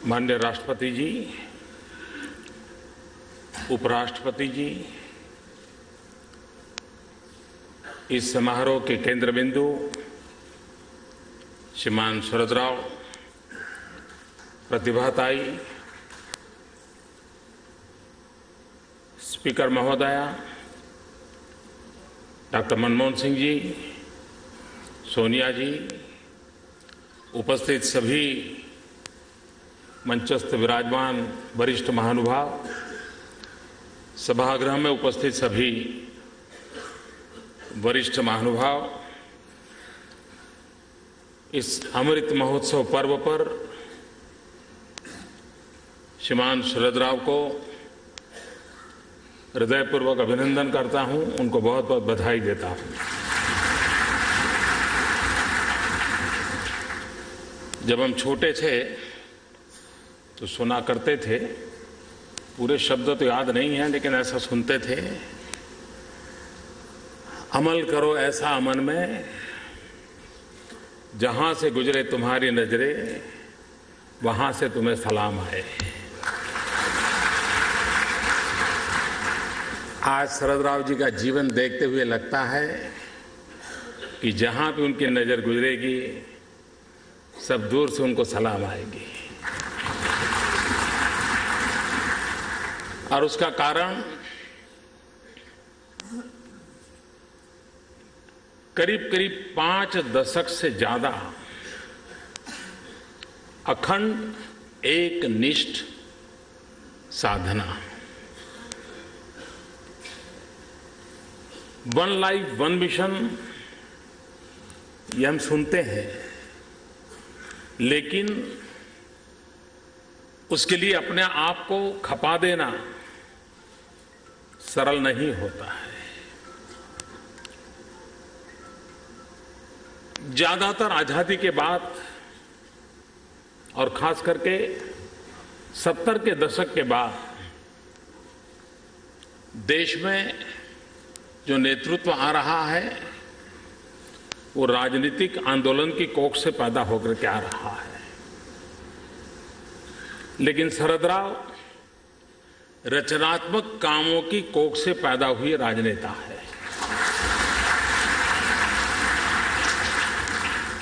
माननीय राष्ट्रपति जी, उपराष्ट्रपति जी, इस समारोह के केंद्र बिंदु श्रीमान शरद राव, प्रतिभाताई, स्पीकर महोदया, डॉक्टर मनमोहन सिंह जी, सोनिया जी, उपस्थित सभी मंचस्थ विराजमान वरिष्ठ महानुभाव, सभागृह में उपस्थित सभी वरिष्ठ महानुभाव, इस अमृत महोत्सव पर्व पर श्रीमान शरद राव को हृदयपूर्वक अभिनंदन करता हूं, उनको बहुत बहुत बधाई देता हूं। जब हम छोटे थे तो सुना करते थे, पूरे शब्द तो याद नहीं है लेकिन ऐसा सुनते थे, अमल करो ऐसा अमन में, जहां से गुजरे तुम्हारी नजरें वहां से तुम्हें सलाम आए। आज शरद राव जी का जीवन देखते हुए लगता है कि जहां भी उनकी नजर गुजरेगी सब दूर से उनको सलाम आएगी। और उसका कारण करीब करीब 5 दशक से ज्यादा अखंड एक निष्ठ साधना, वन लाइफ वन मिशन, ये हम सुनते हैं, लेकिन उसके लिए अपने आप को खपा देना सरल नहीं होता है। ज्यादातर आजादी के बाद और खास करके 70 के दशक के बाद देश में जो नेतृत्व आ रहा है वो राजनीतिक आंदोलन की कोख से पैदा होकर के आ रहा है। लेकिन शरद राव रचनात्मक कामों की कोख से पैदा हुए राजनेता है।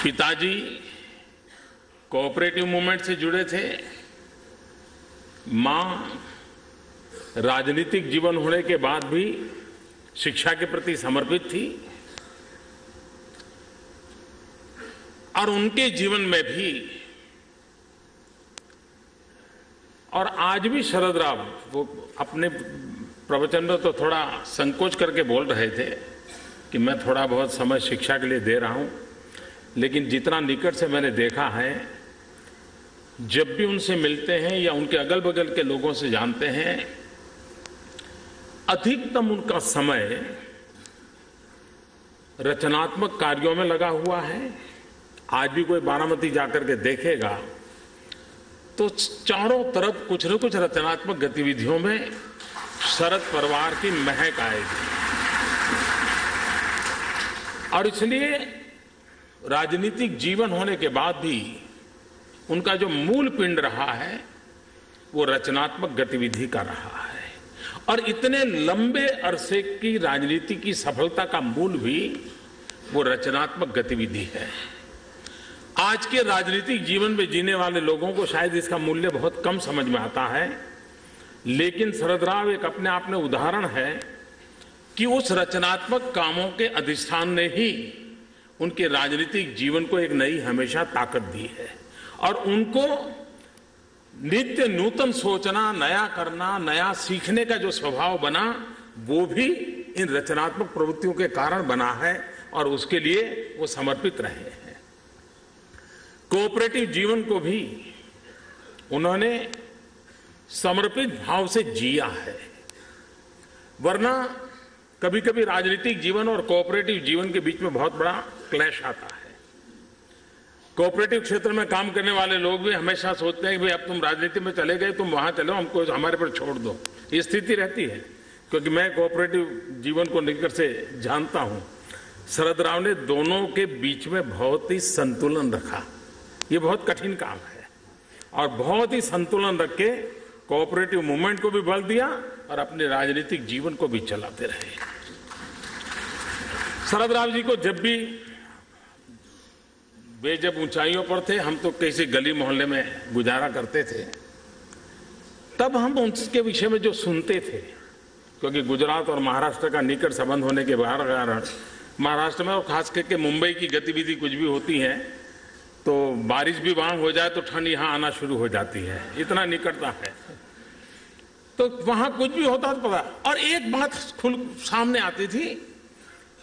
पिताजी कोऑपरेटिव मूवमेंट से जुड़े थे, मां राजनीतिक जीवन होने के बाद भी शिक्षा के प्रति समर्पित थी, और उनके जीवन में भी, और आज भी शरद राव वो अपने प्रवचन में तो थोड़ा संकोच करके बोल रहे थे कि मैं थोड़ा बहुत समय शिक्षा के लिए दे रहा हूं, लेकिन जितना निकट से मैंने देखा है, जब भी उनसे मिलते हैं या उनके अगल बगल के लोगों से जानते हैं, अधिकतम उनका समय रचनात्मक कार्यों में लगा हुआ है। आज भी कोई बारामती जाकर के देखेगा तो चारों तरफ कुछ न कुछ रचनात्मक गतिविधियों में शरद परिवार की महक आएगी। और इसलिए राजनीतिक जीवन होने के बाद भी उनका जो मूल पिंड रहा है वो रचनात्मक गतिविधि का रहा है। और इतने लंबे अरसे की राजनीति की सफलता का मूल भी वो रचनात्मक गतिविधि है। आज के राजनीतिक जीवन में जीने वाले लोगों को शायद इसका मूल्य बहुत कम समझ में आता है, लेकिन शरद राव एक अपने आप में उदाहरण है कि उस रचनात्मक कामों के अधिष्ठान ने ही उनके राजनीतिक जीवन को एक नई हमेशा ताकत दी है। और उनको नित्य नूतन सोचना, नया करना, नया सीखने का जो स्वभाव बना, वो भी इन रचनात्मक प्रवृत्तियों के कारण बना है, और उसके लिए वो समर्पित रहे हैं। कोऑपरेटिव जीवन को भी उन्होंने समर्पित भाव से जिया है, वरना कभी कभी राजनीतिक जीवन और कोऑपरेटिव जीवन के बीच में बहुत बड़ा क्लैश आता है। कोऑपरेटिव क्षेत्र में काम करने वाले लोग भी हमेशा सोचते हैं कि भाई अब तुम राजनीति में चले गए, तुम वहां चलो, हमको हमारे पर छोड़ दो। ये स्थिति रहती है, क्योंकि मैं कोऑपरेटिव जीवन को निकट से जानता हूं। शरद राव ने दोनों के बीच में बहुत ही संतुलन रखा। ये बहुत कठिन काम है, और बहुत ही संतुलन रख के कोऑपरेटिव मूवमेंट को भी बल दिया और अपने राजनीतिक जीवन को भी चलाते रहे। शरद राव जी को जब ऊंचाइयों पर थे, हम तो किसी गली मोहल्ले में गुजारा करते थे, तब हम उनके विषय में जो सुनते थे, क्योंकि गुजरात और महाराष्ट्र का निकट संबंध होने के कारण महाराष्ट्र में और खास करके मुंबई की गतिविधि कुछ भी होती है तो बारिश भी वहां हो जाए तो ठंड यहां आना शुरू हो जाती है, इतना निकटता है। तो वहां कुछ भी होता तो पता। और एक बात खुल सामने आती थी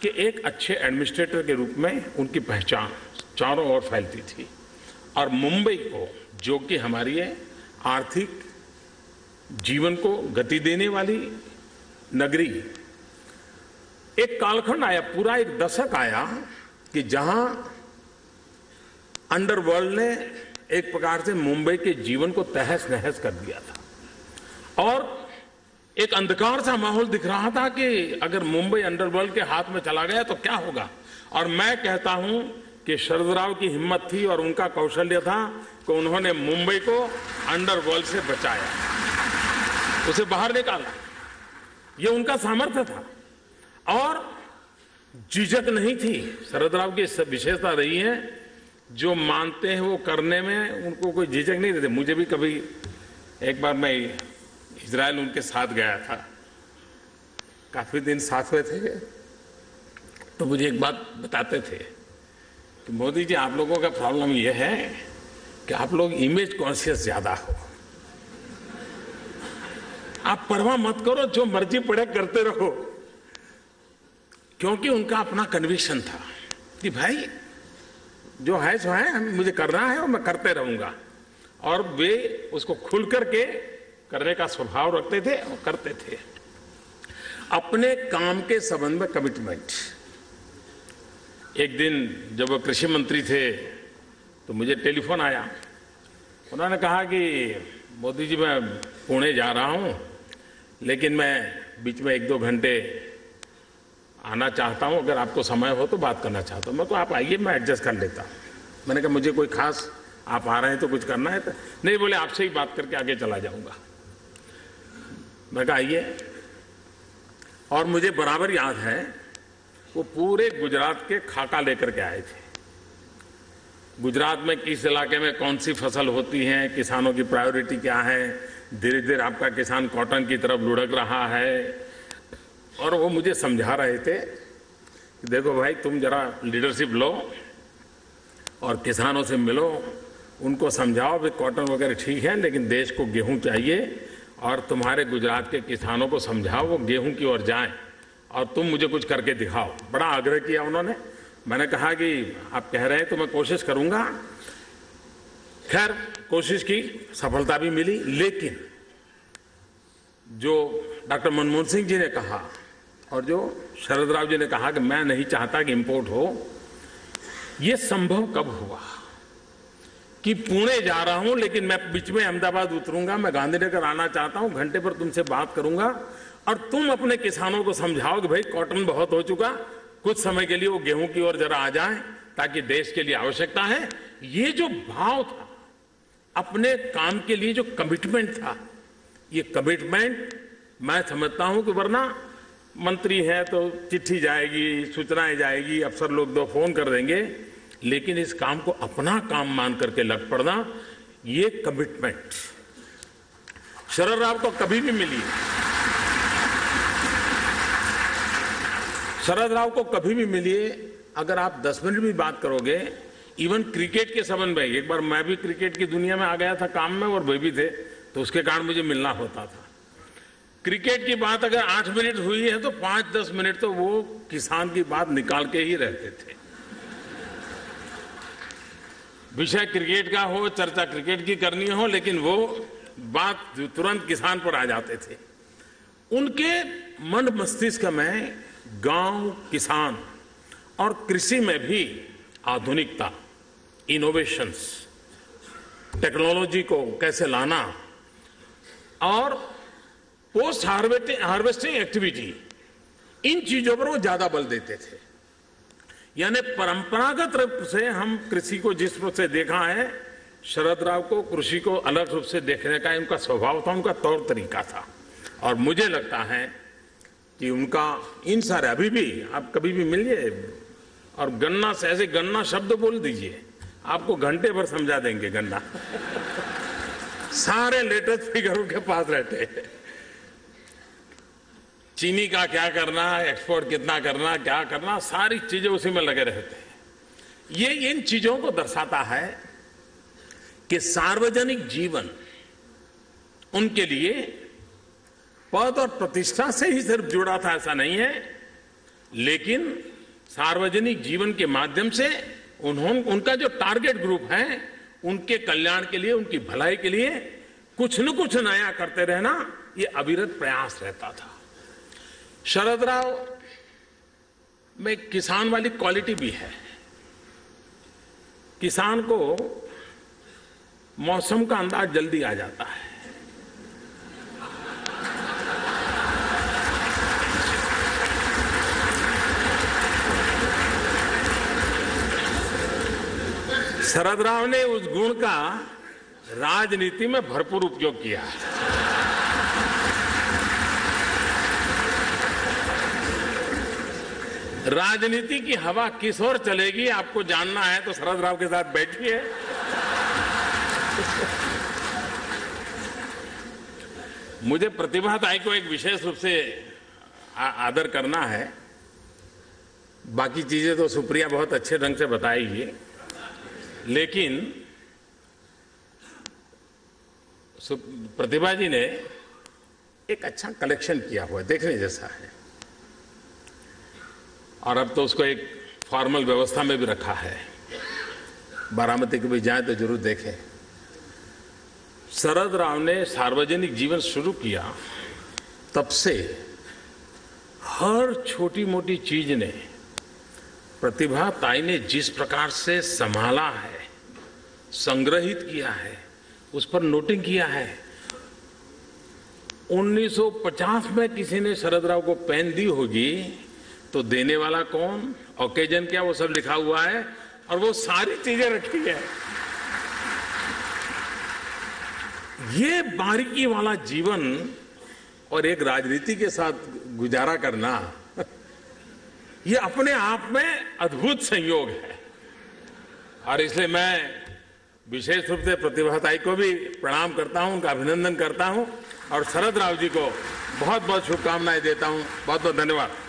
कि एक अच्छे एडमिनिस्ट्रेटर के रूप में उनकी पहचान चारों ओर फैलती थी। और मुंबई को, जो कि हमारी आर्थिक जीवन को गति देने वाली नगरी, एक कालखंड आया, पूरा एक दशक आया कि जहां अंडरवर्ल्ड ने एक प्रकार से मुंबई के जीवन को तहस नहस कर दिया था और एक अंधकार सा माहौल दिख रहा था कि अगर मुंबई अंडरवर्ल्ड के हाथ में चला गया तो क्या होगा। और मैं कहता हूं कि शरद राव की हिम्मत थी और उनका कौशल्य था कि उन्होंने मुंबई को अंडरवर्ल्ड से बचाया, उसे बाहर निकाला। ये उनका सामर्थ्य था और झिझक नहीं थी। शरद राव की विशेषता रही है, जो मानते हैं वो करने में उनको कोई झिझक नहीं देते। मुझे भी कभी, एक बार मैं इजराइल उनके साथ गया था, काफी दिन साथ हुए थे, तो मुझे एक बात बताते थे कि मोदी जी, आप लोगों का प्रॉब्लम ये है कि आप लोग इमेज कॉन्शियस ज्यादा हो, आप परवाह मत करो, जो मर्जी पड़े करते रहो। क्योंकि उनका अपना कन्विक्शन था कि भाई जो है सो है, मुझे करना है और मैं करते रहूंगा। और वे उसको खुल करके करने का स्वभाव रखते थे और करते थे। अपने काम के संबंध में कमिटमेंट। एक दिन जब वो कृषि मंत्री थे तो मुझे टेलीफोन आया, उन्होंने कहा कि मोदी जी, मैं पुणे जा रहा हूं, लेकिन मैं बीच में 1-2 घंटे आना चाहता हूं, अगर आपको समय हो तो बात करना चाहता हूं। मैं को आप आइए, मैं एडजस्ट कर लेता हूं। मैंने कहा मुझे कोई खास, आप आ रहे हैं तो कुछ करना है तो नहीं, बोले आपसे ही बात करके आगे चला जाऊंगा। मैं कहा आइए। और मुझे बराबर याद है, वो पूरे गुजरात के खाका लेकर के आए थे। गुजरात में किस इलाके में कौन सी फसल होती है, किसानों की प्रायोरिटी क्या है, धीरे धीरे आपका किसान कॉटन की तरफ लुढ़क रहा है। और वो मुझे समझा रहे थे कि देखो भाई, तुम जरा लीडरशिप लो और किसानों से मिलो, उनको समझाओ भाई कॉटन वगैरह ठीक है, लेकिन देश को गेहूं चाहिए। और तुम्हारे गुजरात के किसानों को समझाओ वो गेहूं की ओर जाएं और तुम मुझे कुछ करके दिखाओ। बड़ा आग्रह किया उन्होंने। मैंने कहा कि आप कह रहे हैं तो मैं कोशिश करूंगा। खैर, कोशिश की, सफलता भी मिली। लेकिन जो डॉक्टर मनमोहन सिंह जी ने कहा और जो शरद राव जी ने कहा कि मैं नहीं चाहता कि इंपोर्ट हो, ये संभव कब हुआ कि पुणे जा रहा हूं लेकिन मैं बीच में अहमदाबाद उतरूंगा, मैं गांधीनगर आना चाहता हूं, घंटे पर तुमसे बात करूंगा और तुम अपने किसानों को समझाओ कि भाई कॉटन बहुत हो चुका, कुछ समय के लिए वो गेहूं की ओर जरा आ जाए, ताकि देश के लिए आवश्यकता है। ये जो भाव था, अपने काम के लिए जो कमिटमेंट था, ये कमिटमेंट मैं समझता हूं कि वरना मंत्री है तो चिट्ठी जाएगी, सूचनाएं जाएगी, अफसर लोग 2 फोन कर देंगे, लेकिन इस काम को अपना काम मान करके लग पड़ना, ये कमिटमेंट शरद राव को कभी भी मिली। शरद राव को कभी भी मिलिए, अगर आप 10 मिनट भी बात करोगे, इवन क्रिकेट के संबंध में। एक बार मैं भी क्रिकेट की दुनिया में आ गया था काम में और वे भी थे, तो उसके कारण मुझे मिलना होता था। क्रिकेट की बात अगर 8 मिनट हुई है तो 5-10 मिनट तो वो किसान की बात निकाल के ही रहते थे। विषय क्रिकेट का हो, चर्चा क्रिकेट की करनी हो, लेकिन वो बात तुरंत किसान पर आ जाते थे। उनके मन मस्तिष्क में गांव, किसान और कृषि में भी आधुनिकता, इनोवेशंस, टेक्नोलॉजी को कैसे लाना और पोस्ट हार्वेस्टिंग एक्टिविटी, इन चीजों पर वो ज्यादा बल देते थे। यानी परंपरागत रूप से हम कृषि को जिस रूप से देखा है, शरद राव को कृषि को अलग रूप से देखने का उनका स्वभाव था, उनका तौर तरीका था। और मुझे लगता है कि उनका इन सारे अभी भी आप कभी भी मिलिए और गन्ना से ऐसे गन्ना शब्द बोल दीजिए, आपको घंटे भर समझा देंगे गन्ना। सारे लेटेस्ट फिगर उनके पास रहते हैं। चीनी का क्या करना, एक्सपोर्ट कितना करना, क्या करना, सारी चीजें उसी में लगे रहते हैं। ये इन चीजों को दर्शाता है कि सार्वजनिक जीवन उनके लिए पद और प्रतिष्ठा से ही सिर्फ जुड़ा था ऐसा नहीं है, लेकिन सार्वजनिक जीवन के माध्यम से उनका जो टारगेट ग्रुप है उनके कल्याण के लिए, उनकी भलाई के लिए कुछ न कुछ नया करते रहना, ये अविरत प्रयास रहता था। शरद राव में किसान वाली क्वालिटी भी है। किसान को मौसम का अंदाज जल्दी आ जाता है। शरद राव ने उस गुण का राजनीति में भरपूर उपयोग किया। राजनीति की हवा किस ओर चलेगी आपको जानना है तो शरद राव के साथ बैठिए। मुझे प्रतिभा ताई को एक विशेष रूप से आदर करना है। बाकी चीजें तो सुप्रिया बहुत अच्छे ढंग से बताएगी, लेकिन प्रतिभा जी ने एक अच्छा कलेक्शन किया हुआ है, देखने जैसा है। और अब तो उसको एक फॉर्मल व्यवस्था में भी रखा है। बारामती कभी जाए तो जरूर देखें। शरद राव ने सार्वजनिक जीवन शुरू किया, तब से हर छोटी मोटी चीज ने प्रतिभा ताई ने जिस प्रकार से संभाला है, संग्रहित किया है, उस पर नोटिंग किया है। 1950 में किसी ने शरद राव को पेन दी होगी तो देने वाला कौन, ओकेजन क्या, वो सब लिखा हुआ है और वो सारी चीजें रखी है। ये बारीकी वाला जीवन और एक राजनीति के साथ गुजारा करना, ये अपने आप में अद्भुत संयोग है। और इसलिए मैं विशेष रूप से प्रतिभा ताई को भी प्रणाम करता हूं, उनका अभिनंदन करता हूं और शरद राव जी को बहुत बहुत शुभकामनाएं देता हूं। बहुत बहुत धन्यवाद।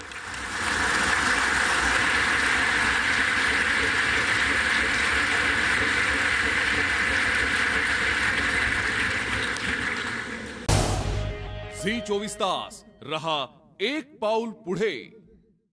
झी 24 तास रहा एक पाऊल पुढे।